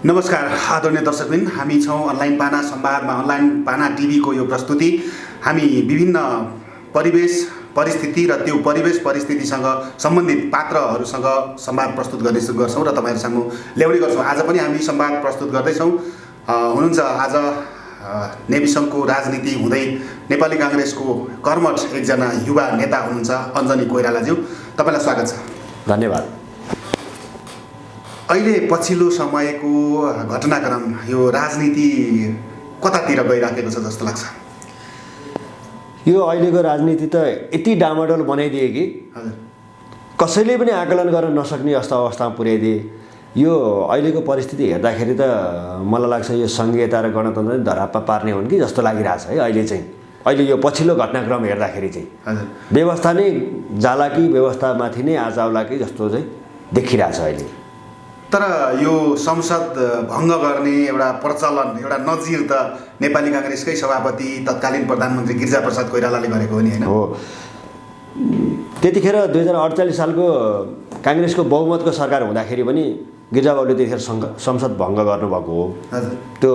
नमस्कार आदरणीय दर्शकबिन, हामी छौँ अनलाइन पाना संवादमा। अनलाइन पाना टिभीको यो प्रस्तुति हामी विभिन्न परिवेश परिस्थिति र त्यो परिवेश परिस्थितिसँग सम्बन्धित पात्रहरूसँग संवाद प्रस्तुत गर्ने गर्छौँ र तपाईँहरूसँग ल्याउने गर्छौँ। आज पनि हामी संवाद प्रस्तुत गर्दैछौँ। हुनुहुन्छ आज नेभी सङ्घको राजनीति हुँदै नेपाली काङ्ग्रेसको कर्मठ एकजना युवा नेता हुनुहुन्छ अञ्जनी कोइरालाज्यू। तपाईँलाई स्वागत छ। धन्यवाद। अहिले पछिल्लो समयको घटनाक्रम यो राजनीति कतातिर गइराखेको छ जस्तो लाग्छ? यो अहिलेको राजनीति त यति डामाडोल बनाइदिए कि कसैले पनि आकलन गर्न नसक्ने अवस्थामा पुर्याइदिए। यो अहिलेको परिस्थिति हेर्दाखेरि त मलाई लाग्छ यो सङ्घीयता र गणतन्त्र धरापमा पार्ने हुन् कि जस्तो लागिरहेछ है। अहिले यो पछिल्लो घटनाक्रम हेर्दाखेरि चाहिँ व्यवस्था नै जाला कि व्यवस्थामाथि नै आज आउला कि जस्तो चाहिँ देखिरहेछ अहिले। तर यो संसद भङ्ग गर्ने एउटा प्रचलन, एउटा नजिर त नेपाली काङ्ग्रेसकै सभापति तत्कालीन प्रधानमन्त्री गिरिजाप्रसाद कोइरालाले गरेको हो नि, होइन? हो। त्यतिखेर 2048 सालको काङ्ग्रेसको बहुमतको सरकार हुँदाखेरि पनि गिरिजाबाबुले त्यतिखेर संसद भङ्ग गर्नुभएको हो। त्यो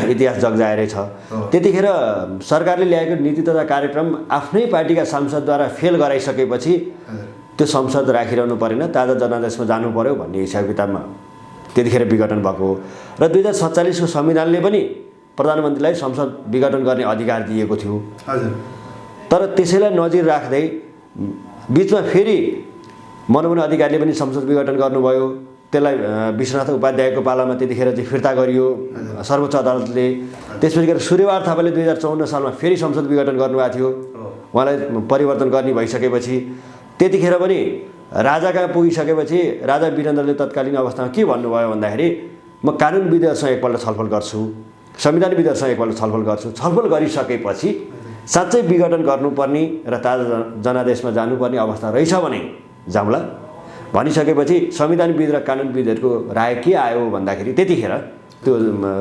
इतिहास जगजाएरै छ। त्यतिखेर सरकारले ल्याएको नीति तथा कार्यक्रम आफ्नै पार्टीका सांसदद्वारा फेल गराइसकेपछि त्यो संसद राखिरहनु परेन, ताजा जनादेशमा जानु पर्यो भन्ने हिसाब किताबमा त्यतिखेर विघटन भएको हो। र 2047 को संविधानले पनि प्रधानमन्त्रीलाई संसद विघटन गर्ने अधिकार दिएको थियो। तर त्यसैलाई नजिर राख्दै बिचमा फेरि मनमोहन अधिकारीले पनि संसद विघटन गर्नुभयो। त्यसलाई विश्वनाथ उपाध्यायको पालामा त्यतिखेर चाहिँ फिर्ता गरियो सर्वोच्च अदालतले। त्यसपछि सूर्यबहादुर थापाले 2054 सालमा फेरि संसद विघटन गर्नुभएको थियो। उहाँलाई परिवर्तन गर्ने भइसकेपछि त्यतिखेर पनि राजा कहाँ पुगिसकेपछि राजा वीरेन्द्रले तत्कालीन अवस्थामा के भन्नुभयो भन्दाखेरि म कानुनविदहरूसँग एकपल्ट छलफल गर्छु, संविधानविदहरूसँग एकपल्ट छलफल गर्छु। छलफल गरिसकेपछि साँच्चै विघटन गर्नुपर्ने र ताजा जनादेशमा जानुपर्ने अवस्था रहेछ भने जाउँला भनिसकेपछि संविधानविद र कानुनविदहरूको राय के आयो भन्दाखेरि त्यतिखेर त्यो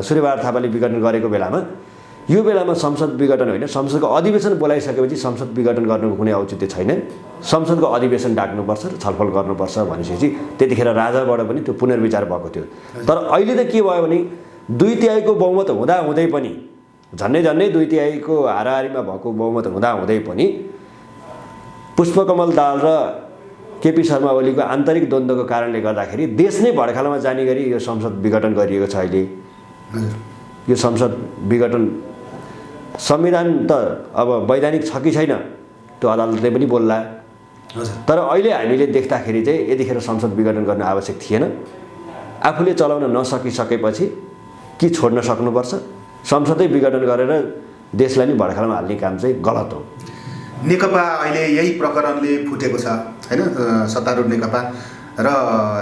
सूर्यबहादुर थापाले विघटन गरेको बेलामा यो बेलामा संसद विघटन होइन, संसदको अधिवेशन बोलाइसकेपछि संसद विघटन गर्नुको कुनै औचित्य छैन। संसदको अधिवेशन डाक्नुपर्छ र छलफल गर्नुपर्छ भनिसकेपछि त्यतिखेर राजाबाट पनि त्यो पुनर्विचार भएको थियो। तर अहिले त के भयो भने 2/3 बहुमत हुँदाहुँदै पनि झन्डै 2/3 हाराहारीमा भएको बहुमत हुँदाहुँदै पनि पुष्पकमल दाहाल र केपी शर्मा ओलीको आन्तरिक द्वन्द्वको कारणले गर्दाखेरि देश नै भड्खालोमा जाने गरी यो संसद विघटन गरिएको छ। अहिले यो संसद विघटन संविधान त अब वैधानिक छ कि छैन त्यो अदालतले पनि बोल्ला। तर अहिले हामीले देख्दाखेरि चाहिँ यतिखेर संसद विघटन गर्न आवश्यक थिएन। आफूले चलाउन नसकिसकेपछि कि छोड्न सक्नुपर्छ, संसदै विघटन गरेर देशलाई नै भड्खालोमा हाल्ने काम चाहिँ गलत हो। नेकपा अहिले यही प्रकरणले फुटेको छ, होइन? सत्तारूढ नेकपा, र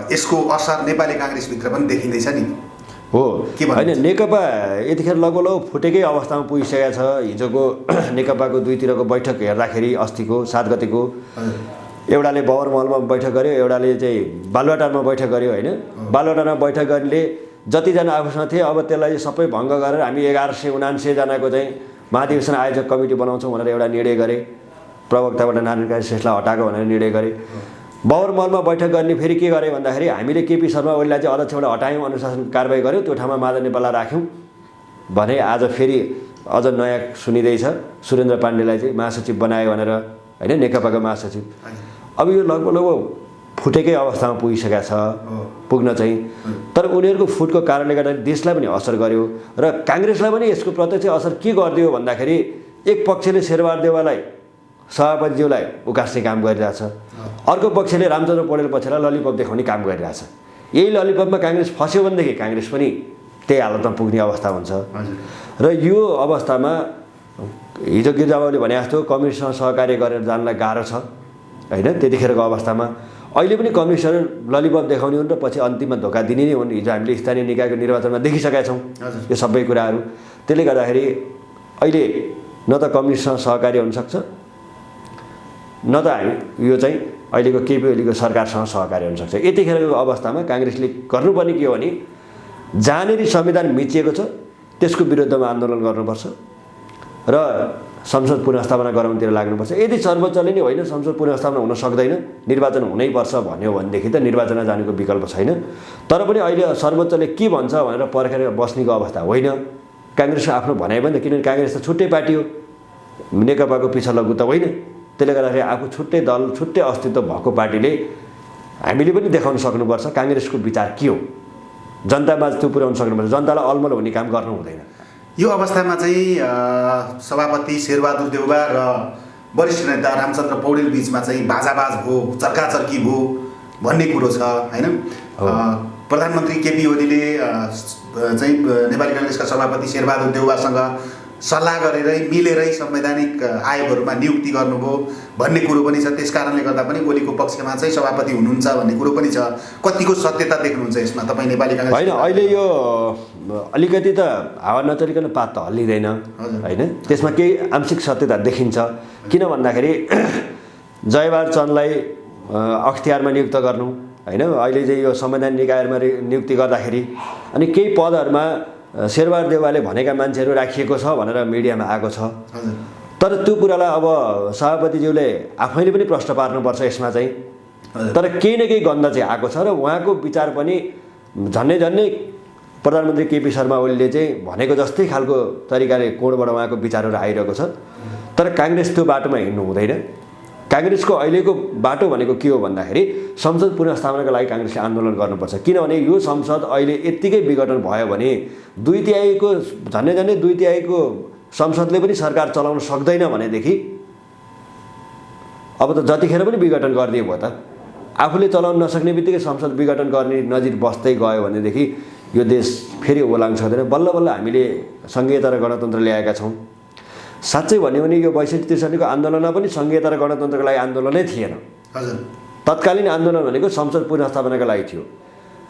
यसको असर नेपाली काङ्ग्रेसभित्र पनि देखिँदैछ नि। हो होइन, नेकपा यतिखेर लगभग फुटेकै अवस्थामा पुगिसकेको छ। हिजोको नेकपाको दुईतिरको बैठक हेर्दाखेरि अस्तिको 7 गतेको एउटाले बबर महलमा बैठक गर्यो, एउटाले चाहिँ बालुवाटारमा बैठक गर्यो, होइन? बालुवाटारमा बैठक गर्नेले जतिजना आफूसँग थिए अब त्यसलाई सबै भङ्ग गरेर हामी 1179 जनाको चाहिँ महाधिवेशन आयोजक कमिटी बनाउँछौँ भनेर एउटा निर्णय गरे। प्रवक्ताबाट नारायण काजी श्रेष्ठलाई हटाएको भनेर निर्णय गरे। बबर महलमा बैठक गर्ने फेरि के गरे भन्दाखेरि हामीले केपी शर्मा ओलीलाई चाहिँ अध्यक्षबाट हटायौँ, अनुशासन कारबाही गऱ्यौँ, त्यो ठाउँमा माधव नेपाललाई राख्यौँ भने आज फेरि अझ नयाँ सुनिँदैछ सुरेन्द्र पाण्डेलाई चाहिँ महासचिव बनायो भनेर, होइन? नेकपाको महासचिव। अब यो लगभग फुटेकै अवस्थामा पुगिसकेको छ पुग्न चाहिँ। तर उनीहरूको फुटको कारणले गर्दा देशलाई पनि असर गर्यो र काङ्ग्रेसलाई पनि यसको प्रत्यक्ष असर के गरिदियो भन्दाखेरि एक पक्षले शेरबहादुर देउवालाई सभापतिज्यूलाई उकास्ने काम गरिरहेछ, अर्को पक्षले रामचन्द्र पौडेल पक्षलाई ललिपप देखाउने काम गरिरहेछ। यही ललिपपमा काङ्ग्रेस फस्यो भनेदेखि काङ्ग्रेस पनि त्यही हालतमा पुग्ने अवस्था हुन्छ। र यो अवस्थामा हिजो गिरिजाबाबुले भने जस्तो कम्युनिस्टसँग सहकार्य गरेर जानलाई गाह्रो छ, होइन? त्यतिखेरको अवस्थामा अहिले पनि कम्युनिस्टहरू ललिपप देखाउने हुन् र पछि अन्तिममा धोका दिने नै हुन्। हिजो हामीले स्थानीय निकायको निर्वाचनमा देखिसकेका छौँ यो सबै कुराहरू। त्यसले गर्दाखेरि अहिले न त कम्युनिस्टसँग सहकार्य हुनसक्छ, न त हामी यो चाहिँ अहिलेको केपी ओलीको सरकारसँग सहकार्य हुनसक्छ। यतिखेरको अवस्थामा काङ्ग्रेसले गर्नुपर्ने के हो भने जहाँनिर संविधान मिचिएको छ त्यसको विरुद्धमा आन्दोलन गर्नुपर्छ र संसद पुनर्स्थापना गराउनतिर लाग्नुपर्छ। यदि सर्वोच्चले नै होइन संसद पुनर्स्थापना हुन सक्दैन, निर्वाचन हुनैपर्छ भन्यो भनेदेखि त निर्वाचनमा जानुको विकल्प छैन। तर पनि अहिले सर्वोच्चले के भन्छ भनेर पर्खेर बस्नेको अवस्था होइन। काङ्ग्रेसको आफ्नो भनाइ पनि त, किनभने काङ्ग्रेस त छुट्टै पार्टी हो, नेकपाको पिछा लगु त होइन। त्यसले गर्दाखेरि आफू छुट्टै दल, छुट्टै अस्तित्व भएको पार्टीले हामीले पनि देखाउन सक्नुपर्छ काङ्ग्रेसको विचार के हो, जनतामा त्यो पुर्याउन सक्नुपर्छ। जनतालाई अलमल हुने काम गर्नु हुँदैन। यो अवस्थामा चाहिँ सभापति शेरबहादुर देउवा र वरिष्ठ नेता रामचन्द्र पौडेल बिचमा चाहिँ बाजाबाज भयो, चर्काचर्की भयो भन्ने कुरो छ होइन। प्रधानमन्त्री केपी ओलीले चाहिँ नेपाली काङ्ग्रेसका सभापति शेरबहादुर देउवासँग सल्लाह गरेरै मिलेरै संवैधानिक आयोगहरूमा नियुक्ति गर्नुभयो भन्ने कुरो पनि छ। त्यस कारणले गर्दा पनि ओलीको पक्षमा चाहिँ सभापति हुनुहुन्छ भन्ने कुरो पनि छ। कतिको सत्यता देख्नुहुन्छ यसमा तपाईँ नेपाली काङ्ग्रेस? होइन, अहिले यो अलिकति त हावा नचलिकन पात त हल्लिँदैन होइन, त्यसमा केही आंशिक सत्यता देखिन्छ। किन भन्दाखेरि जयबहादुर चन्दलाई अख्तियारमा नियुक्त गर्नु होइन, अहिले चाहिँ यो संवैधानिक निकायमा नियुक्ति गर्दाखेरि अनि केही पदहरूमा शेरबहादुर देउवाले भनेका मान्छेहरू राखिएको छ भनेर मिडियामा आएको छ। तर त्यो कुरालाई अब सभापतिज्यूले आफैले पनि प्रश्न पार्नुपर्छ यसमा चाहिँ। तर केही न केही गन्ध चाहिँ आएको छ र उहाँको विचार पनि झन्नै प्रधानमन्त्री केपी शर्मा ओलीले चाहिँ भनेको जस्तै खालको तरिकाले कोणबाट उहाँको विचारहरू आइरहेको छ। तर काङ्ग्रेस त्यो बाटोमा हिँड्नु हुँदैन। काङ्ग्रेसको अहिलेको बाटो भनेको के हो भन्दाखेरि संसद पुनर्स्थापनाको लागि काङ्ग्रेसले आन्दोलन गर्नुपर्छ। किनभने यो संसद अहिले यत्तिकै विघटन भयो भने झन्नै 2/3 संसदले पनि सरकार चलाउन सक्दैन भनेदेखि अब त जतिखेर पनि विघटन गरिदियो भयो त। आफूले चलाउन नसक्ने बित्तिकै संसद विघटन गर्ने नजिर बस्दै गयो भनेदेखि यो देश फेरि ओलाङ सक्दैन। बल्ल बल्ल हामीले सङ्घीयता र गणतन्त्र ल्याएका छौँ। साँच्चै भन्यो भने यो 62-63को आन्दोलनमा पनि सङ्घीयता र गणतन्त्रको लागि आन्दोलनै थिएन। हजुर, तत्कालीन आन्दोलन भनेको संसद पुनर्स्थापनाको लागि थियो।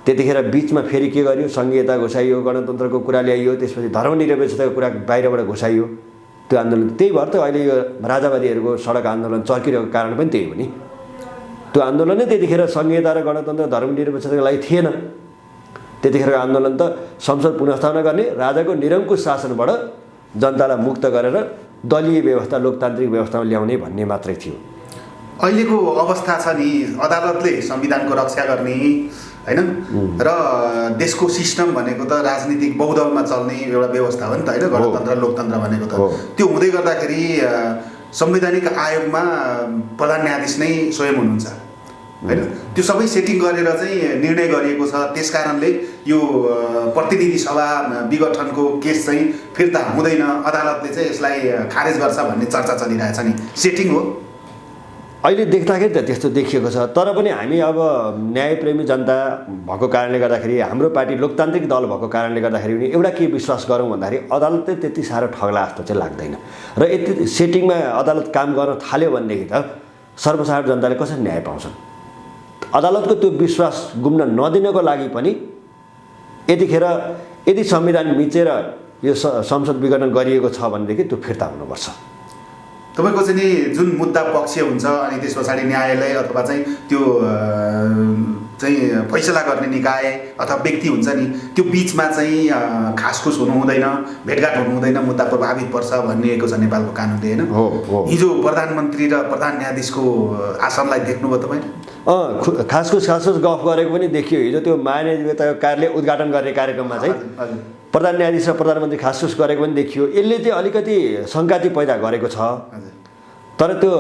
त्यतिखेर बिचमा फेरि के गर्यो, सङ्घीयता घुसाइयो, गणतन्त्रको कुरा ल्याइयो, त्यसपछि धर्मनिरपेक्षताको कुरा बाहिरबाट घुसाइयो। त्यो आन्दोलन त्यही भएर त अहिले यो राजावादीहरूको सडक आन्दोलन चर्किरहेको कारण पनि त्यही हो नि। त्यो आन्दोलन नै त्यतिखेर सङ्घीयता र गणतन्त्र धर्मनिरपेक्षताको लागि थिएन। त्यतिखेरको आन्दोलन त संसद पुनर्स्थापना गर्ने, राजाको निरङ्कुश शासनबाट जनतालाई मुक्त गरेर दलीय व्यवस्था, लोकतान्त्रिक व्यवस्थामा ल्याउने भन्ने मात्रै थियो। अहिलेको अवस्था छ नि, अदालतले संविधानको रक्षा गर्ने होइन र देशको सिस्टम भनेको त राजनीतिक बहुदलमा चल्ने एउटा व्यवस्था हो नि त होइन, गणतन्त्र लोकतन्त्र भनेको त। त्यो हुँदै गर्दाखेरि संवैधानिक आयोगमा प्रधान न्यायाधीश नै स्वयं हुनुहुन्छ होइन। त्यो सबै सेटिङ गरेर चाहिँ निर्णय गरिएको छ। त्यस कारणले यो प्रतिनिधि सभा विघटनको केस चाहिँ फिर्ता हुँदैन, अदालतले चाहिँ यसलाई खारेज गर्छ भन्ने चर्चा चलिरहेछ नि। सेटिङ हो अहिले देख्दाखेरि त त्यस्तो देखिएको छ। तर पनि हामी अब न्यायप्रेमी जनता भएको कारणले गर्दाखेरि, हाम्रो पार्टी लोकतान्त्रिक दल भएको कारणले गर्दाखेरि पनि एउटा के विश्वास गरौँ भन्दाखेरि अदालतले त्यति साह्रो ठग्ला जस्तो चाहिँ लाग्दैन। र यति सेटिङमा अदालत काम गर्न थाल्यो भनेदेखि त सर्वसाधारण जनताले कसरी न्याय पाउँछन्? अदालतको त्यो विश्वास गुम्न नदिनको लागि पनि यतिखेर यदि संविधान मिचेर यो संसद विघटन गरिएको छ भनेदेखि त्यो फिर्ता हुनुपर्छ। तपाईँको चाहिँ नि जुन मुद्दा पक्ष हुन्छ अनि त्यस पछाडि न्यायालय अथवा चाहिँ त्यो चाहिँ फैसला गर्ने निकाय अथवा व्यक्ति हुन्छ नि, त्यो बिचमा चाहिँ खासखुस हुनु हुँदैन, भेटघाट हुनु हुँदैन, मुद्दा प्रभावित पर्छ भनिएको छ नेपालको कानुनले होइन। हिजो प्रधानमन्त्री र प्रधान न्यायाधीशको आसनलाई देख्नुभयो तपाईँले? खासखुस गफ गरेको पनि देखियो हिजो। त्यो महाधिवक्ता कार्यालय उद्घाटन गर्ने कार्यक्रममा चाहिँ प्रधान न्यायाधीश र प्रधानमन्त्री खासखुस गरेको पनि देखियो। यसले चाहिँ अलिकति शङ्का चाहिँ पैदा गरेको छ। तर त्यो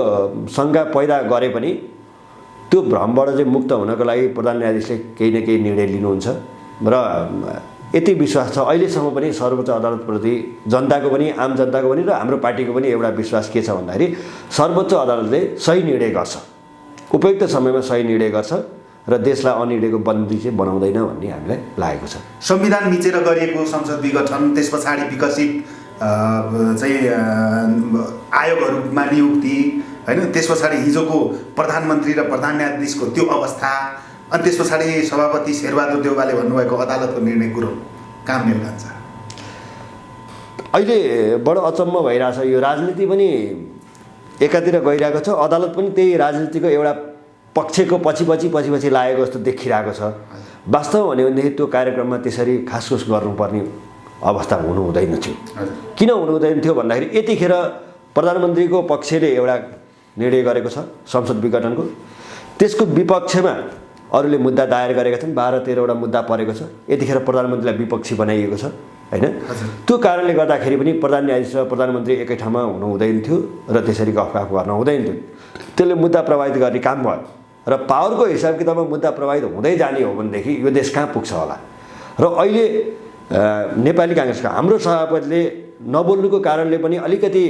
शङ्का पैदा गरे पनि त्यो भ्रमबाट चाहिँ मुक्त हुनको लागि प्रधान न्यायाधीशले केही न केही निर्णय लिनुहुन्छ र यति विश्वास छ अहिलेसम्म पनि सर्वोच्च अदालतप्रति जनताको पनि, आम जनताको पनि र हाम्रो पार्टीको पनि एउटा विश्वास के छ भन्दाखेरि सर्वोच्च अदालतले सही निर्णय गर्छ, उपयुक्त समयमा सही निर्णय गर्छ र देशलाई अनिर्णयको बन्दी चाहिँ बनाउँदैन भन्ने हामीलाई लागेको छ। संविधान मिचेर गरिएको संसद विघटन, त्यस पछाडि विकसित चाहिँ आयोगहरूमा नियुक्ति होइन, त्यस पछाडि हिजोको प्रधानमन्त्री र प्रधान न्यायाधीशको त्यो अवस्था, अनि त्यस पछाडि सभापति शेरबहादुर देउवाले भन्नुभएको अदालतको निर्णय कुरो काम मेल खान्छ। अहिले बडो अचम्म भइरहेछ। यो राजनीति पनि एकातिर गइरहेको छ, अदालत पनि त्यही राजनीतिको एउटा पक्षको पछि लागेको जस्तो देखिरहेको छ। वास्तव भन्यो भनेदेखि त्यो कार्यक्रममा त्यसरी खासखुस गर्नुपर्ने अवस्था हुनु हुँदैन थियो। किन हुनु हुँदैन थियो भन्दाखेरि यतिखेर प्रधानमन्त्रीको पक्षले एउटा निर्णय गरेको छ संसद विघटनको, त्यसको विपक्षमा अरूले मुद्दा दायर गरेका छन्, 12-13वटा मुद्दा परेको छ। यतिखेर प्रधानमन्त्रीलाई विपक्षी बनाइएको छ हैन। त्यो कारणले गर्दाखेरि पनि प्रधान न्यायाधीश र प्रधानमन्त्री एकै ठाउँमा हुनु हुँदैन थियो र त्यसरी गफगाफ गर्न हुँदैन थियो। त्यसले मुद्दा प्रभावित गर्ने काम भयो र पावरको हिसाब किताबमा मुद्दा प्रभावित हुँदै जाने हो भनेदेखि यो देश कहाँ पुग्छ होला। र अहिले नेपाली काङ्ग्रेसका हाम्रो सभापतिले नबोल्नुको कारणले पनि अलिकति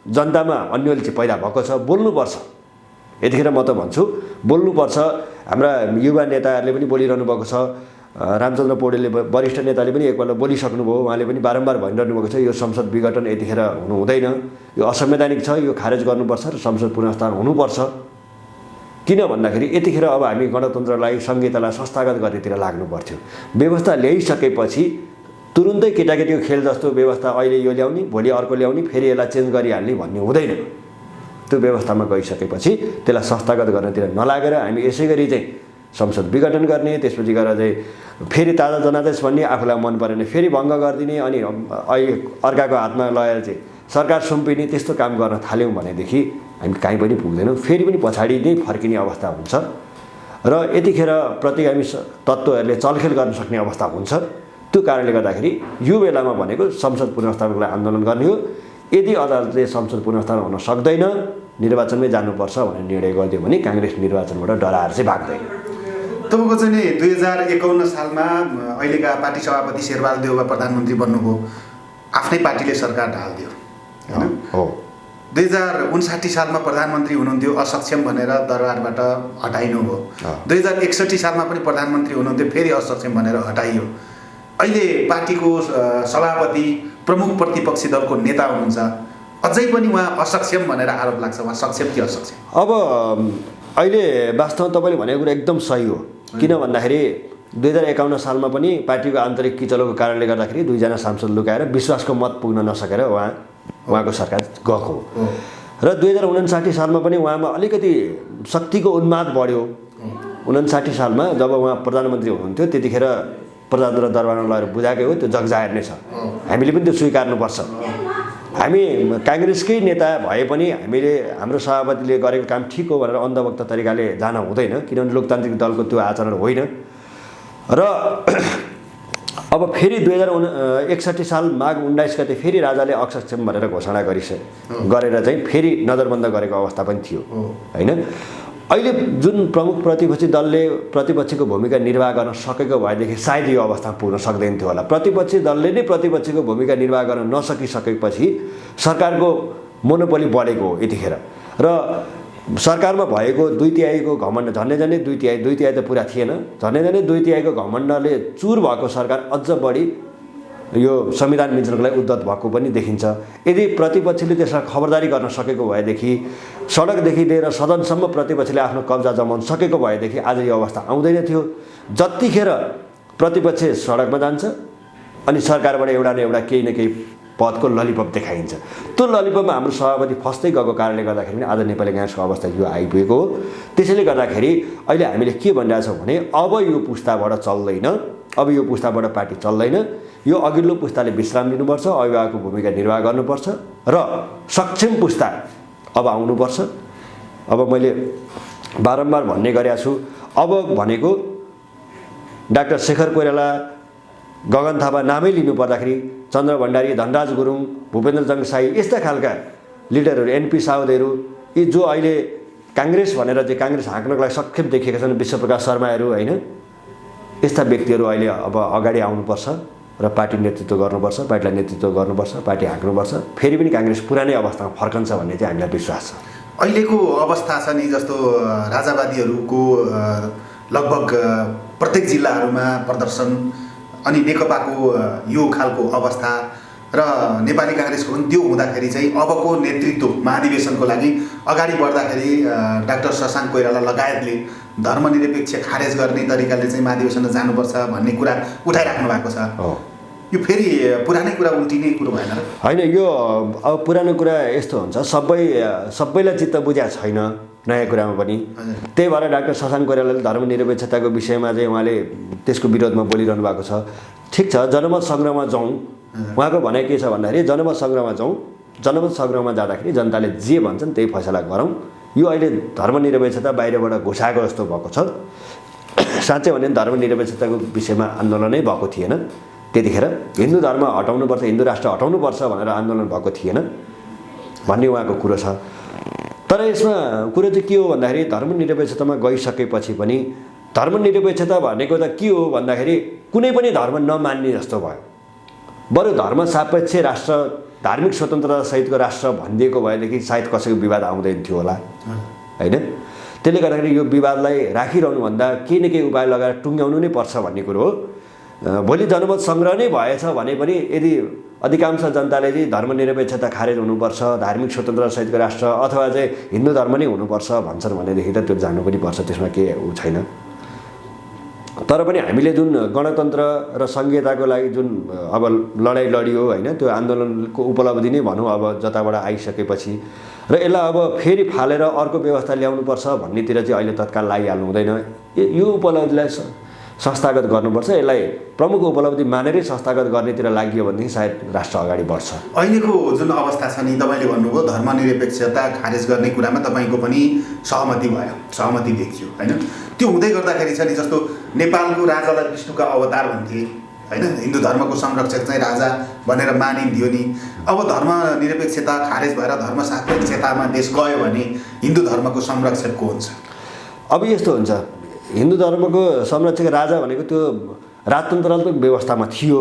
जनतामा अन्यल चाहिँ पैदा भएको छ। बोल्नुपर्छ, यतिखेर म त भन्छु बोल्नुपर्छ। हाम्रा युवा नेताहरूले पनि बोलिरहनु भएको छ। रामचन्द्र पौडेलले वरिष्ठ नेताले पनि एकपल्ट बोलिसक्नुभयो, उहाँले पनि बारम्बार भनिरहनु भएको छ यो संसद विघटन यतिखेर हुनु हुँदैन, यो असंवैधानिक छ, यो खारेज गर्नुपर्छ र संसद पुनर्स्थापन हुनुपर्छ। किन भन्दाखेरि यतिखेर अब हामी गणतन्त्रलाई संहितालाई संस्थागत गर्नेतिर लाग्नु पर्थ्यो। व्यवस्था ल्याइसकेपछि तुरुन्तै केटाकेटीको खेल जस्तो व्यवस्था अहिले यो ल्याउने भोलि अर्को ल्याउने फेरि यसलाई चेन्ज गरिहाल्ने भन्ने हुँदैन। त्यो व्यवस्थामा गइसकेपछि त्यसलाई संस्थागत गर्नतिर नलागेर हामी यसै गरी चाहिँ संसद विघटन गर्ने, त्यसपछि गएर चाहिँ फेरि ताजा जनादेश भन्ने, आफूलाई मन परेन फेरि भङ्ग गरिदिने, अनि अहिले अर्काको हातमा लगेर चाहिँ सरकार सुम्पिने, त्यस्तो काम गर्न थाल्यौँ भनेदेखि हामी कहीँ पनि पुग्दैनौँ, फेरि पनि पछाडि नै फर्किने अवस्था हुन्छ र यतिखेर प्रतिगामी तत्त्वहरूले चलखेल गर्न सक्ने अवस्था हुन्छ। त्यो कारणले गर्दाखेरि यो बेलामा भनेको संसद पुनर्स्थापनको लागि आन्दोलन गर्ने हो। यदि अदालतले संसद पुनर्स्थापन हुन सक्दैन, निर्वाचनमै जानुपर्छ भनेर निर्णय गरिदियो भने काङ्ग्रेस निर्वाचनबाट डराएर चाहिँ भाग्दैन। तपाईँको चाहिँ नि 2051 सालमा अहिलेका पार्टी सभापति शेरबहादुर देउवा प्रधानमन्त्री बन्नुभयो, आफ्नै पार्टीले सरकार ढालिदियो हैन। 2059 सालमा प्रधानमन्त्री हुनुहुन्थ्यो, असक्षम भनेर दरबारबाट हटाइनु भयो। 2061 सालमा पनि प्रधानमन्त्री हुनुहुन्थ्यो, फेरि असक्षम भनेर हटाइयो। अहिले पार्टीको सभापति प्रमुख प्रतिपक्षी दलको नेता हुनुहुन्छ, अझै पनि उहाँ असक्षम भनेर आरोप लाग्छ। उहाँ सक्षम कि असक्षम? अब अहिले वास्तवमा तपाईँले भनेको कुरा एकदम सही हो। किन भन्दाखेरि 2051 सालमा पनि पार्टीको आन्तरिक किचलोको कारणले गर्दाखेरि 2जना सांसद लुकाएर विश्वासको मत पुग्न नसकेर उहाँको सरकार गएको र 2059 सालमा पनि उहाँमा अलिकति शक्तिको उन्माद बढ्यो। 59 सालमा जब उहाँ प्रधानमन्त्री हुनुहुन्थ्यो त्यतिखेर प्रजातन्त्र दरबारमा लगेर बुझाएकै हो, त्यो जगजाहेर नै छ, हामीले पनि त्यो स्वीकार्नुपर्छ। हामी काङ्ग्रेसकै नेता भए पनि हामीले हाम्रो सभापतिले गरेको काम ठिक हो भनेर अन्धभक्त तरिकाले जान हुँदैन, किनभने लोकतान्त्रिक दलको त्यो आचरण होइन। र अब फेरि 2061 साल माघ 19 गते फेरि राजाले असक्षम भनेर घोषणा गरेर चाहिँ फेरि नजरबन्द गरेको अवस्था पनि थियो हैन। अहिले जुन प्रमुख प्रतिपक्षी दलले प्रतिपक्षीको भूमिका निर्वाह गर्न सकेको भएदेखि सायद यो अवस्थामा पुग्न सक्दैन थियो होला। प्रतिपक्षी दलले नै प्रतिपक्षीको भूमिका निर्वाह गर्न नसकिसकेपछि सरकारको मोनोपोली बढेको हो यतिखेर र सरकारमा भएको 2/3 घमण्ड, झन्डै 2/3 त पुरा थिएन, झन्डै 2/3 घमण्डले चुर भएको सरकार अझ बढी यो संविधान मिच्नको लागि उद्धत भएको पनि देखिन्छ। यदि प्रतिपक्षले त्यसलाई खबरदारी गर्न सकेको भएदेखि, सडकदेखि लिएर सदनसम्म प्रतिपक्षले आफ्नो कब्जा जमाउन सकेको भएदेखि आज यो अवस्था आउँदैन थियो। जतिखेर प्रतिपक्ष सडकमा जान्छ अनि सरकारबाट एउटा न एउटा केही न केही पदको ललिपप देखाइन्छ। त्यो ललिपपमा हाम्रो सभापति फस्दै गएको कारणले गर्दाखेरि पनि आज नेपाली काङ्ग्रेसको अवस्था यो आइपुगेको हो। त्यसैले गर्दाखेरि अहिले हामीले के भनिरहेछौँ भने अब यो पुस्ताबाट चल्दैन, अब यो पुस्ताबाट पार्टी चल्दैन, यो अघिल्लो पुस्ताले विश्राम लिनुपर्छ, अभिभावकको भूमिका निर्वाह गर्नुपर्छ र सक्षम पुस्ता अब आउनुपर्छ। अब मैले बारम्बार भन्ने गरेको छु, अब भनेको डाक्टर शेखर कोइराला, गगन थापा नामै लिनु पर्दाखेरि चन्द्र भण्डारी, धनराज गुरुङ, भूपेन्द्र जङ्गसाई यस्ता खालका लिडरहरू, एनपी साउदहरू, यी जो अहिले काङ्ग्रेस भनेर चाहिँ काङ्ग्रेस हाँक्नको लागि सक्षम देखिएका छन्, विश्वप्रकाश शर्माहरू हैन, यस्ता व्यक्तिहरू अहिले अब अगाडि आउनुपर्छ र पार्टी नेतृत्व गर्नुपर्छ, पार्टीलाई नेतृत्व गर्नुपर्छ, पार्टी हाँक्नुपर्छ, फेरि पनि काङ्ग्रेस पुरानै अवस्थामा फर्कन्छ भन्ने चाहिँ हामीलाई विश्वास छ। अहिलेको अवस्था छ नि, जस्तो राजावादीहरूको लगभग प्रत्येक जिल्लाहरूमा प्रदर्शन, अनि नेकपाको यो खालको अवस्था र नेपाली काङ्ग्रेसको पनि त्यो हुँदाखेरि चाहिँ अबको नेतृत्व महाधिवेशनको लागि अगाडि बढ्दाखेरि डाक्टर शशाङ्क कोइराला लगायतले धर्मनिरपेक्ष खारेज गर्ने तरिकाले चाहिँ महाधिवेशनमा जानुपर्छ भन्ने कुरा उठाइराख्नु भएको छ। यो फेरि पुरानै कुरा उल्टिने कुरो भएन र? होइन, यो अब पुरानो कुरा यस्तो हुन्छ, सबैलाई चित्त बुझ्या छैन नयाँ कुरामा पनि। त्यही भएर डाक्टर शशाङ्क कोइरालाले धर्मनिरपेक्षताको विषयमा चाहिँ उहाँले त्यसको विरोधमा बोलिरहनु भएको छ। ठिक छ, जनमत सङ्ग्रहमा जाउँ, उहाँको भनाइ के छ भन्दाखेरि जनमत सङ्ग्रहमा जाउँ, जनमत सङ्ग्रहमा जाँदाखेरि जनताले जे भन्छन् त्यही फैसला गरौँ। यो अहिले धर्मनिरपेक्षता बाहिरबाट घुसाएको जस्तो भएको छ। साँच्चै भने धर्मनिरपेक्षताको विषयमा आन्दोलनै भएको थिएन त्यतिखेर। हिन्दू धर्म हटाउनुपर्छ, हिन्दू राष्ट्र हटाउनुपर्छ भनेर आन्दोलन भएको थिएन भन्ने उहाँको कुरो छ। तर यसमा कुरो चाहिँ के हो भन्दाखेरि धर्मनिरपेक्षतामा गइसकेपछि पनि धर्मनिरपेक्षता भनेको त के हो भन्दाखेरि कुनै पनि धर्म नमान्ने जस्तो भयो। बरु धर्म सापेक्ष राष्ट्र, धार्मिक स्वतन्त्रता सहितको राष्ट्र भनिदिएको भएदेखि सायद कसैको विवाद आउँदैन थियो होला, होइन? त्यसले गर्दाखेरि यो विवादलाई राखिरहनुभन्दा केही न केही उपाय लगाएर टुङ्ग्याउनु नै पर्छ भन्ने कुरो हो। भोलि जनमत सङ्ग्रह नै भएछ भने पनि यदि अधिकांश जनताले चाहिँ धर्मनिरपेक्षता खारेज हुनुपर्छ, धार्मिक स्वतन्त्रता सहितको राष्ट्र अथवा चाहिँ हिन्दू धर्म नै हुनुपर्छ भन्छन् भनेदेखि त त्यो जानु पनि पर्छ, त्यसमा केही उ छैन। तर पनि हामीले जुन गणतन्त्र र संहिताको लागि जुन अब लडाइँ लडियो, होइन, त्यो आन्दोलनको उपलब्धि नै भनौँ अब जताबाट आइसकेपछि, र यसलाई अब फेरि फालेर अर्को व्यवस्था ल्याउनुपर्छ भन्नेतिर चाहिँ अहिले तत्काल लागिहाल्नु हुँदैन। यो उपलब्धिलाई संस्थागत गर्नुपर्छ। यसलाई प्रमुख उपलब्धि मानेरै संस्थागत गर्नेतिर लागियो भनेदेखि सायद राष्ट्र अगाडि बढ्छ। अहिलेको जुन अवस्था छ नि, तपाईँले भन्नुभयो धर्मनिरपेक्षता खारेज गर्ने कुरामा तपाईँको पनि सहमति भयो, सहमति देखियो, होइन? त्यो हुँदै गर्दाखेरि छ नि, जस्तो नेपालको राजालाई विष्णुका अवतार भन्थे, होइन? हिन्दू धर्मको संरक्षक चाहिँ राजा भनेर मानिन्थ्यो नि। अब धर्मनिरपेक्षता खारेज भएर धर्मसापेक्षतामा देश गयो भने हिन्दू धर्मको संरक्षक को हुन्छ? अब यस्तो हुन्छ, हिन्दू धर्मको संरक्षक राजा भनेको त्यो राजतन्त्रात्मक व्यवस्थामा थियो,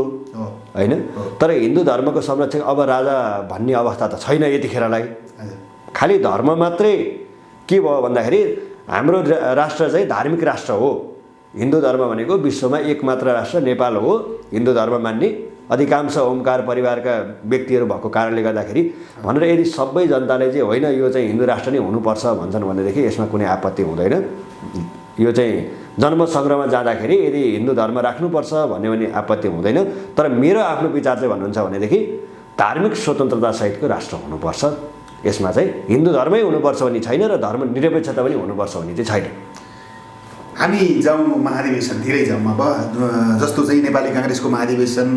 होइन? तर हिन्दू धर्मको संरक्षक अब राजा भन्ने अवस्था त छैन यतिखेरलाई। खालि धर्म मात्रै के भयो भन्दाखेरि हाम्रो राष्ट्र चाहिँ धार्मिक राष्ट्र हो। हिन्दू धर्म भनेको विश्वमा एकमात्र राष्ट्र नेपाल हो हिन्दू धर्म मान्ने, अधिकांश ओमकार परिवारका व्यक्तिहरू भएको कारणले गर्दाखेरि भनेर यदि सबै जनताले चाहिँ होइन यो चाहिँ हिन्दू राष्ट्र नै हुनुपर्छ भन्छन् भनेदेखि यसमा कुनै आपत्ति हुँदैन। यो चाहिँ जनमत सङ्ग्रहमा जाँदाखेरि यदि हिन्दू धर्म राख्नुपर्छ भन्यो भने आपत्ति हुँदैन। तर मेरो आफ्नो विचार चाहिँ भन्नुहुन्छ भनेदेखि धार्मिक स्वतन्त्रता सहितको राष्ट्र हुनुपर्छ। यसमा चाहिँ हिन्दू धर्मै हुनुपर्छ भन्ने छैन र धर्मनिरपेक्षता पनि हुनुपर्छ भन्ने चाहिँ छैन। हामी जाउँ महाधिवेशन धेरै जाउँ। अब जस्तो चाहिँ नेपाली काङ्ग्रेसको महाधिवेशन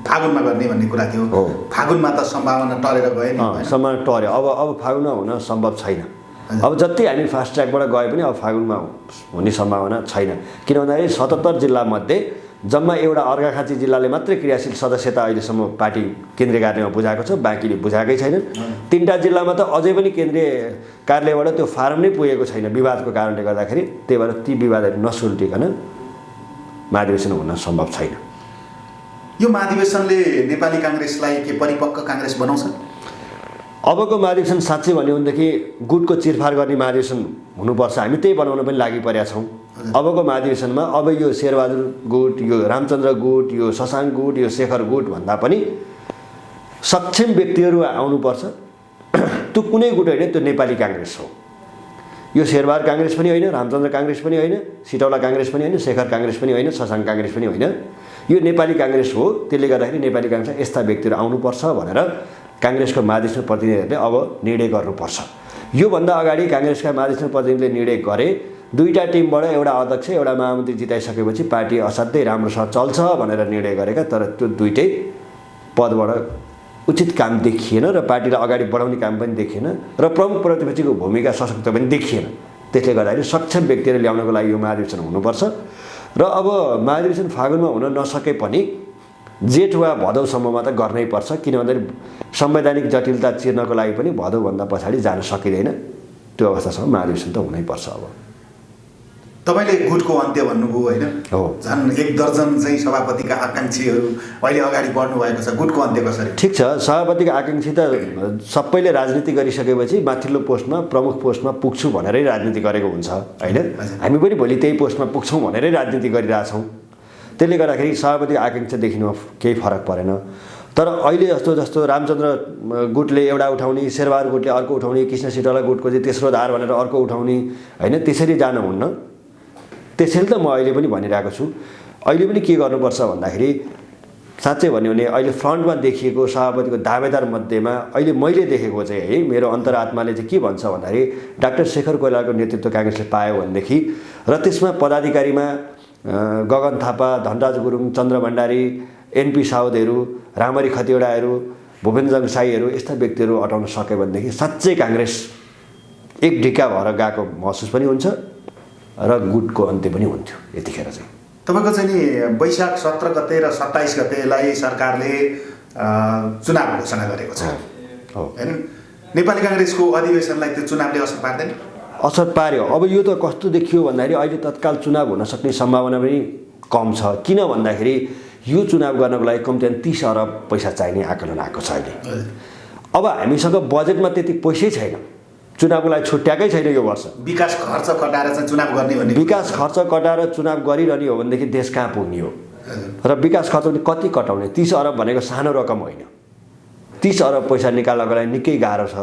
फागुनमा गर्ने भन्ने कुरा थियो। फागुनमा त सम्भावना टरेर गयो नि, सम्भावना टर्यो। अब फागुनमा हुन सम्भव छैन। अब जति हामी फास्ट ट्र्याकबाट गए पनि अब फागुनमा हुने सम्भावना छैन। किन भन्दाखेरि 77 जिल्लामध्ये जम्मा एउटा अर्घाखाँची जिल्लाले मात्रै क्रियाशील सदस्यता अहिलेसम्म पार्टी केन्द्रीय कार्यालयमा बुझाएको छ, बाँकीले बुझाएकै छैन। 3टा जिल्लामा त अझै पनि केन्द्रीय कार्यालयबाट त्यो फारम नै पुगेको छैन विवादको कारणले गर्दाखेरि। त्यही भएर ती विवादहरू नसुल्टिकन महाधिवेशन हुन सम्भव छैन। यो महाधिवेशनले नेपाली काङ्ग्रेसलाई के परिपक्व काङ्ग्रेस बनाउँछ? अबको महाधिवेशन साँच्चै भन्यो भनेदेखि गुटको चिरफार गर्ने महाधिवेशन हुनुपर्छ। हामी त्यही बनाउन पनि लागिपरेका छौँ। अबको महाधिवेशनमा अब यो शेरबहादुर गुट, यो रामचन्द्र गुट, यो शशाङ्क गुट, यो शेखर गुट भन्दा पनि सक्षम व्यक्तिहरू आउनुपर्छ। त्यो कुनै गुट होइन, त्यो नेपाली काङ्ग्रेस हो। यो शेरबहादुर काङ्ग्रेस पनि होइन, रामचन्द्र काङ्ग्रेस पनि होइन, सिटौला काङ्ग्रेस पनि होइन, शेखर काङ्ग्रेस पनि होइन, शशाङ्क काङ्ग्रेस पनि होइन, यो नेपाली काङ्ग्रेस हो। त्यसले गर्दाखेरि नेपाली काङ्ग्रेसमा यस्ता व्यक्तिहरू आउनुपर्छ भनेर काङ्ग्रेसको महाधिवेशन प्रतिनिधिहरूले अब निर्णय गर्नुपर्छ। योभन्दा अगाडि काङ्ग्रेसका महाधिवेशन प्रतिनिधिले निर्णय गरे 2टा टिमबाट एउटा अध्यक्ष एउटा महामन्त्री जिताइसकेपछि पार्टी असाध्यै राम्रोसँग चल्छ भनेर निर्णय गरेका। तर त्यो 2टै पदबाट उचित काम देखिएन र पार्टीलाई अगाडि बढाउने काम पनि देखिएन र प्रमुख प्रतिपक्षीको भूमिका सशक्त पनि देखिएन। त्यसले गर्दाखेरि सक्षम व्यक्तिहरू ल्याउनको लागि यो महाधिवेशन हुनुपर्छ। र अब महाधिवेशन फागुनमा हुन नसके पनि जेठ वा भदौसम्ममा त गर्नै पर्छ। किन भन्दाखेरि संवैधानिक जटिलता चिर्नको लागि पनि भदौभन्दा पछाडि जान सकिँदैन। त्यो अवस्थासम्म महाधिवेशन त हुनैपर्छ। अब तपाईँले गुटको अन्त्य भन्नुभयो, होइन? हो। झन् 1 दर्जन चाहिँ सभापतिका आकाङ्क्षीहरू अहिले अगाडि बढ्नु भएको छ। गुटको अन्त्य कसरी? ठिक छ, सभापतिको आकाङ्क्षी त सबैले राजनीति गरिसकेपछि माथिल्लो पोस्टमा प्रमुख पोस्टमा पुग्छु भनेरै राजनीति गरेको हुन्छ, होइन? हामी पनि भोलि त्यही पोस्टमा पुग्छौँ भनेरै राजनीति गरिरहेछौँ। त्यसले गर्दाखेरि सभापतिको आकाङ्क्षा देखिनुमा केही फरक परेन। तर अहिले जस्तो रामचन्द्र गुटले एउटा उठाउने, शेरबहादुर गुटले अर्को उठाउने, कृष्ण सिटौला गुटको चाहिँ तेस्रो धार भनेर अर्को उठाउने, होइन? त्यसरी जानुहुन्न। त्यसैले त म अहिले पनि भनिरहेको छु। अहिले पनि के गर्नुपर्छ भन्दाखेरि साँच्चै भन्यो भने अहिले फ्रन्टमा देखिएको सभापतिको दावेदार मध्येमा अहिले मैले देखेको चाहिँ है मेरो अन्तरात्माले चाहिँ के भन्छ भन्दाखेरि डाक्टर शेखर कोइरालाको नेतृत्व काङ्ग्रेसले पायो भनेदेखि र त्यसमा पदाधिकारीमा गगन थापा, धनराज गुरुङ, चन्द्र भण्डारी, एनपी साउदहरू, रामरी खतिवडाहरू भूपेन्द्रजङ साईहरू यस्ता व्यक्तिहरू अटाउन सक्यो भनेदेखि साँच्चै काङ्ग्रेस एक ढिक्का भएर गएको महसुस पनि हुन्छ र गुटको अन्त्य पनि हुन्थ्यो यतिखेर चाहिँ। तपाईँको चाहिँ नि वैशाख 17 गते र 27 गतेलाई सरकारले चुनाव घोषणा गरेको छ होइन? नेपाली काङ्ग्रेसको अधिवेशनलाई त्यो चुनावले असर पार्दैन? असर पार्यो। अब यो त कस्तो देखियो भन्दाखेरि अहिले तत्काल चुनाव हुन सक्ने सम्भावना पनि कम छ। किन भन्दाखेरि यो चुनाव गर्नको लागि कम्तीमा 30 अरब पैसा चाहिने आकलन आएको छ अहिले। अब हामीसँग बजेटमा त्यति पैसै छैन, चुनावको लागि छुट्याएकै छैन यो वर्ष। विकास खर्च कटाएर चाहिँ चुनाव गर्ने भन्ने, विकास खर्च कटाएर चुनाव गरिरहने हो भनेदेखि देश कहाँ पुग्ने हो? र विकास खर्च पनि कति कटाउने? 30 अरब भनेको सानो रकम होइन। 30 अरब पैसा निकाल्नको लागि निकै गाह्रो छ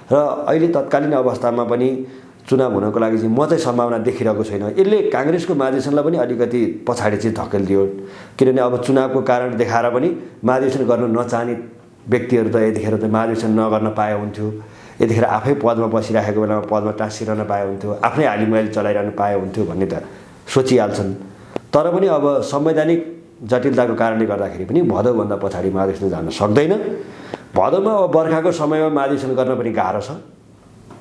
र अहिले तत्कालीन अवस्थामा पनि चुनाव हुनको लागि चाहिँ म चाहिँ सम्भावना देखिरहेको छैन। यसले काङ्ग्रेसको महाधिवेशनलाई पनि अलिकति पछाडि चाहिँ धकेलिदियो, किनभने अब चुनावको कारण देखाएर पनि महाधिवेशन गर्न नचाहने व्यक्तिहरू त यतिखेर त महाधिवेशन नगर्न पाए हुन्थ्यो, यतिखेर आफै पदमा बसिराखेको बेलामा पदमा टाँसिरहन पाए हुन्थ्यो, आफ्नै हालिमैली चलाइरहनु पाए हुन्थ्यो भन्ने त सोचिहाल्छन्। तर पनि अब संवैधानिक जटिलताको कारणले गर्दाखेरि पनि भदौभन्दा पछाडि महाधिवेशन जान सक्दैन। भदौमा अब बर्खाको समयमा महाधिवेशन गर्न पनि गाह्रो छ,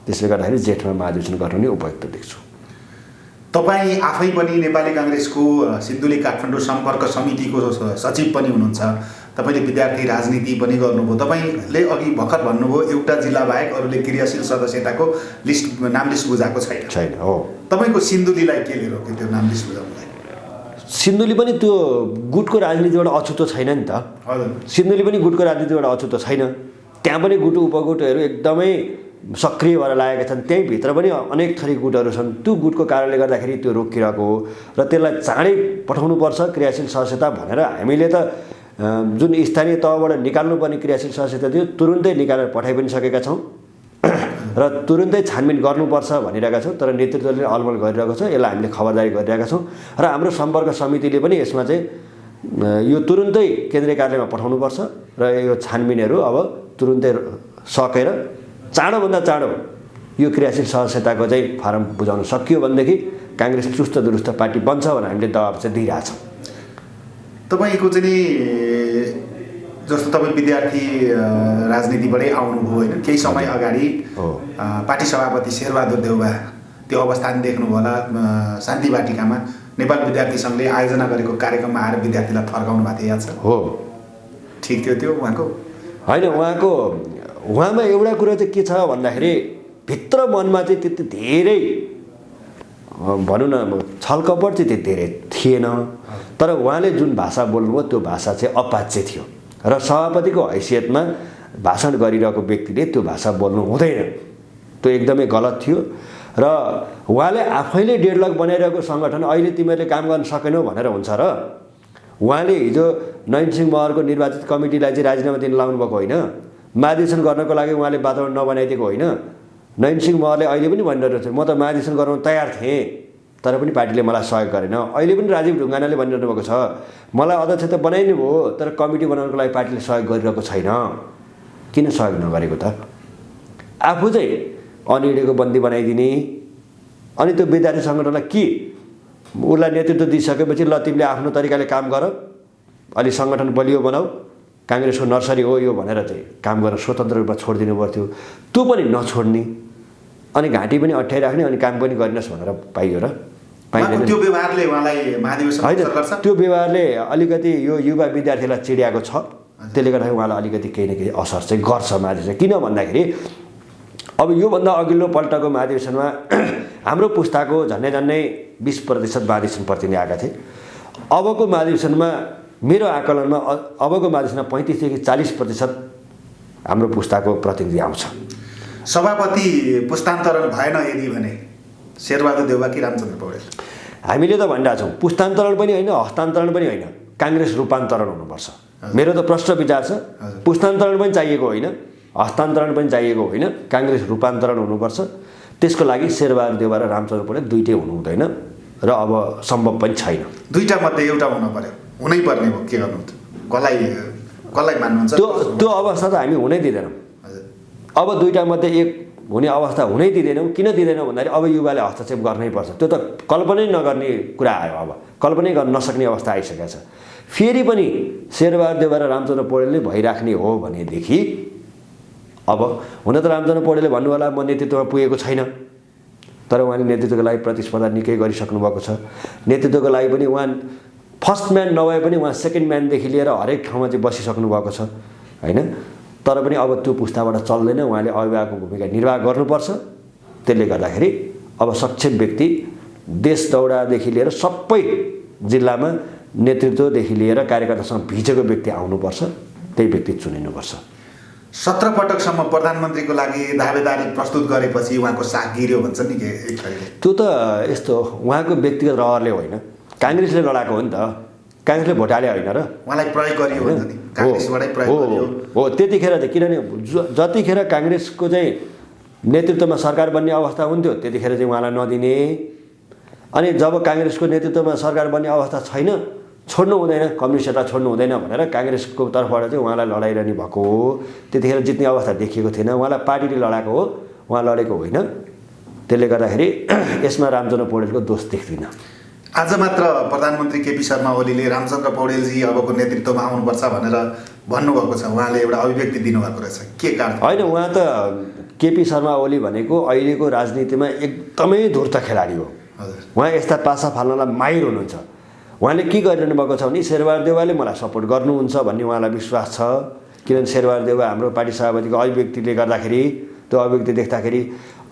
त्यसले गर्दाखेरि जेठमा महाधिवेशन गर्न नै उपयुक्त देख्छु। तपाईँ आफै पनि नेपाली काङ्ग्रेसको सिन्धुली काठमाडौँ सम्पर्क समितिको सचिव पनि हुनुहुन्छ, तपाईँले विद्यार्थी राजनीति पनि गर्नुभयो। तपाईँले अघि भर्खर भन्नुभयो एउटा जिल्ला बाहेक अरूले क्रियाशील सदस्यताको नाम लिस्ट बुझाएको छैन। हो। तपाईँको सिन्धुलीलाई के लिएर रोक्यो त्यो नाम लिस्ट बुझाउनलाई? सिन्धुली पनि त्यो गुटको राजनीतिबाट अछुतो छैन नि त। हजुर, सिन्धुली पनि गुटको राजनीतिबाट अछुतो छैन। त्यहाँ पनि गुट उपगुटहरू एकदमै सक्रिय भएर लागेका छन्। त्यहीँभित्र पनि अनेक थरी गुटहरू छन्। त्यो गुटको कारणले गर्दाखेरि त्यो रोकिरहेको हो र त्यसलाई चाँडै पठाउनुपर्छ क्रियाशील सदस्यता भनेर हामीले त जुन स्थानीय तहबाट निकाल्नुपर्ने क्रियाशील सदस्यता थियो तुरुन्तै निकालेर पठाइ पनि सकेका छौँ र तुरुन्तै छानबिन गर्नुपर्छ भनिरहेका छौँ। तर नेतृत्वले अलमल गरिरहेको छ, यसलाई हामीले खबरदारी गरिरहेका छौँ र हाम्रो सम्पर्क समितिले पनि यसमा चाहिँ यो तुरुन्तै केन्द्रीय कार्यालयमा पठाउनुपर्छ र यो छानबिनहरू अब तुरुन्तै सकेर चाँडोभन्दा चाँडो यो क्रियाशील सदस्यताको चाहिँ फारम बुझाउन सकियो भनेदेखि काङ्ग्रेस चुस्त दुरुस्त पार्टी बन्छ भनेर हामीले दबाब चाहिँ दिइरहेछौँ। तपाईँको चाहिँ जस्तो तपाईँ विद्यार्थी राजनीतिबाटै आउनुभयो होइन? केही समय अगाडि पार्टी सभापति शेरबहादुर देउवा त्यो अवस्थान देख्नुभयो होला, शान्ति वाटिकामा नेपाल विद्यार्थी सङ्घले आयोजना गरेको कार्यक्रममा आएर विद्यार्थीलाई थर्काउनु भएको थियो, याद छ? हो, ठिक थियो त्यो उहाँको? होइन, उहाँमा एउटा कुरो चाहिँ के छ भन्दाखेरि भित्र मनमा चाहिँ त्यति धेरै भनौँ न छलकपट चाहिँ त्यति धेरै थिएन। तर उहाँले जुन भाषा बोल्नुभयो त्यो भाषा चाहिँ अपाच्य थियो र सभापतिको हैसियतमा भाषण गरिरहेको व्यक्तिले त्यो भाषा बोल्नु हुँदैन, त्यो एकदमै गलत थियो। र उहाँले आफैले 1.5 लाख बनाइरहेको सङ्गठन अहिले तिमीहरूले काम गर्न सकेनौ भनेर हुन्छ र? उहाँले हिजो नयनसिंह महरको निर्वाचित कमिटीलाई चाहिँ राजीनामा दिन लाउनु भएको होइन, महाधिवेशन गर्नको लागि उहाँले वातावरण नबनाइदिएको होइन। नयनसिंह महरले अहिले पनि भनिरहेको छ म त महाधिवेशन गर्न तयार थिएँ तर पनि पार्टीले मलाई सहयोग गरेन। अहिले पनि राजीव ढुङ्गानाले भनिरहनु भएको छ मलाई अध्यक्ष त बनाइनु भयो तर कमिटी बनाउनको लागि पार्टीले सहयोग गरिरहेको छैन। किन सहयोग नगरेको त? आफू चाहिँ अनिडेको बन्दी बनाइदिने अनि त्यो विद्यार्थी सङ्गठनलाई के उसलाई नेतृत्व दिइसकेपछि ल तिमीले आफ्नो तरिकाले काम गर, अलि सङ्गठन बलियो बनाऊ, काङ्ग्रेसको नर्सरी हो यो भनेर चाहिँ काम गर्न स्वतन्त्र रूपमा छोडिदिनु पर्थ्यो। त्यो पनि नछोड्ने अनि घाँटी पनि अट्ठाइराख्ने अनि काम पनि गरिनस् भनेर पाइयो र? पाइँदैन। त्यो व्यवहारले उहाँलाई महाधिवेशन असर गर्छ? त्यो व्यवहारले अलिकति यो युवा विद्यार्थीलाई चिड्याएको छ, त्यसले गर्दाखेरि उहाँलाई अलिकति केही न केही असर चाहिँ गर्छ महाधिवेशन। किन भन्दाखेरि अब योभन्दा अघिल्लो पल्टको महाधिवेशनमा हाम्रो पुस्ताको झन्डै 20% महाधिवेशन प्रतिनिधि आएका थिए। अबको महाधिवेशनमा मेरो आकलनमा अबको महाधिवेशनमा 35 देखि 40% हाम्रो पुस्ताको प्रतिनिधि आउँछ। सभापति पुस्तान्तरण भएन यदि भने शेरबहादुर देउवा कि रामचन्द्र पौडेल? हामीले त भनिरहेको छौँ पुस्तान्तरण पनि होइन, हस्तान्तरण पनि होइन, काङ्ग्रेस रूपान्तरण हुनुपर्छ। मेरो त प्रश्न विचार छ, पुस्तान्तरण पनि चाहिएको होइन, हस्तान्तरण पनि चाहिएको होइन, काङ्ग्रेस रूपान्तरण हुनुपर्छ। त्यसको लागि शेरबहादुर देउवा र रामचन्द्र पौडेल दुईटै हुनु हुँदैन र अब सम्भव पनि छैन। दुईटा मध्ये एउटा हुनु पर्यो, हुनै पर्ने हो, के गर्नु? कसलाई मान्नुहुन्छ? त्यो अवस्था त हामी हुनै दिँदैनौँ। अब दुईटा मध्ये एक हुने अवस्था हुनै दिँदैनौँ। किन दिँदैनौँ भन्दाखेरि अब युवाले हस्तक्षेप गर्नै पर्छ। त्यो त कल्पनै नगर्ने कुरा आयो, अब कल्पनै गर्न नसक्ने अवस्था आइसकेको छ। फेरि पनि शेरबहादुर देउवा र रामचन्द्र पौडेलले भइराख्ने हो भनेदेखि अब हुन त रामचन्द्र पौडेलले भन्नु होला म नेतृत्वमा पुगेको छैन, तर उहाँले नेतृत्वको लागि प्रतिस्पर्धा निकै गरिसक्नु भएको छ। नेतृत्वको लागि पनि उहाँ फर्स्ट म्यान नभए पनि उहाँ सेकेन्ड म्यानदेखि लिएर हरेक ठाउँमा चाहिँ बसिसक्नु भएको छ होइन। तर पनि अब त्यो पुस्ताबाट चल्दैन, उहाँले अभिभावकको भूमिका निर्वाह गर्नुपर्छ। त्यसले गर्दाखेरि अब सक्षम व्यक्ति देश दौडादेखि लिएर सबै जिल्लामा नेतृत्वदेखि लिएर कार्यकर्तासँग भिजेको व्यक्ति आउनुपर्छ, त्यही व्यक्ति चुनिनुपर्छ। 17 पटकसम्म प्रधानमन्त्रीको लागि दावेदारी प्रस्तुत गरेपछि उहाँको साथ गिर्यो भन्छ नि के एक थरीले। त्यो त यस्तो उहाँको व्यक्तिगत रहरले होइन, काङ्ग्रेसले लडाएको हो नि त, काङ्ग्रेसले भोट हाले होइन र उहाँलाई प्रयोग गरियो भन्छ नि, काङ्ग्रेसबाटै प्रयोग गरियो हो। त्यतिखेर चाहिँ किनभने जतिखेर काङ्ग्रेसको चाहिँ नेतृत्वमा सरकार बन्ने अवस्था हुन्थ्यो त्यतिखेर चाहिँ उहाँलाई नदिने, अनि जब काङ्ग्रेसको नेतृत्वमा सरकार बन्ने अवस्था छैन, छोड्नु हुँदैन, कम्युनिस्टलाई छोड्नु हुँदैन भनेर काङ्ग्रेसको तर्फबाट चाहिँ उहाँलाई लडाइरहनु भएको हो। त्यतिखेर जित्ने अवस्था देखिएको थिएन, उहाँलाई पार्टीले लडाएको हो, उहाँ लडेको होइन। त्यसले गर्दाखेरि यसमा रामचन्द्र पौडेलको दोष देख्दिनँ। आज मात्र प्रधानमन्त्री केपी शर्मा ओलीले रामचन्द्र पौडेलजी अबको नेतृत्वमा आउनुपर्छ भनेर भन्नुभएको छ, उहाँले एउटा अभिव्यक्ति दिनुभएको रहेछ, के कारण होइन? उहाँ त केपी शर्मा ओली भनेको अहिलेको राजनीतिमा एकदमै धूर्त खेलाडी हो। उहाँ यस्ता पासा फाल्नलाई माहिर हुनुहुन्छ। उहाँले के गरिरहनु भएको छ भने शेरबहादुर देउवाले मलाई सपोर्ट गर्नुहुन्छ भन्ने उहाँलाई विश्वास छ, किनभने शेरबहादुर देउवा हाम्रो पार्टी सभापतिको अभिव्यक्तिले गर्दाखेरि, त्यो अभिव्यक्ति देख्दाखेरि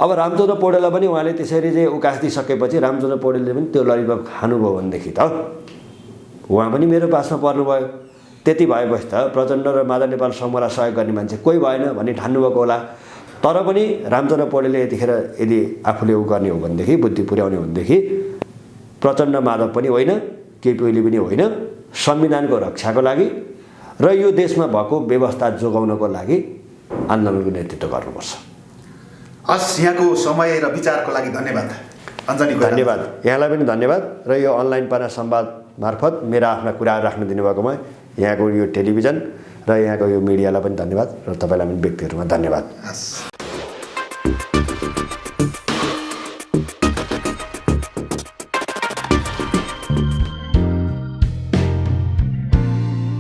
अब रामचन्द्र पौडेललाई पनि उहाँले त्यसरी चाहिँ उकास दिइसकेपछि रामचन्द्र पौडेलले पनि त्यो ललिपप खानुभयो भनेदेखि त उहाँ पनि मेरो पासमा पर्नुभयो। त्यति भएपछि त प्रचण्ड र माधव नेपाल समूहलाई सहयोग गर्ने मान्छे कोही भएन भन्ने ठान्नुभएको होला। तर पनि रामचन्द्र पौडेलले यतिखेर यदि आफूले उ गर्ने हो भनेदेखि, बुद्धि पुर्याउने हो भनेदेखि प्रचण्ड माधव पनि होइन, केपी ओली पनि होइन, संविधानको रक्षाको लागि र यो देशमा भएको व्यवस्था जोगाउनको लागि आन्दोलनको नेतृत्व गर्नुपर्छ। हस्, यहाँको समय र विचारको लागि धन्यवाद अञ्जनी कोइराला। धन्यवाद, यहाँलाई पनि धन्यवाद। र यो अनलाइन पाना संवाद मार्फत मेरा आफ्ना कुराहरू राख्न दिनुभएकोमा यहाँको यो टेलिभिजन र यहाँको यो मिडियालाई पनि धन्यवाद, र तपाईँलाई पनि व्यक्तिहरूमा धन्यवाद।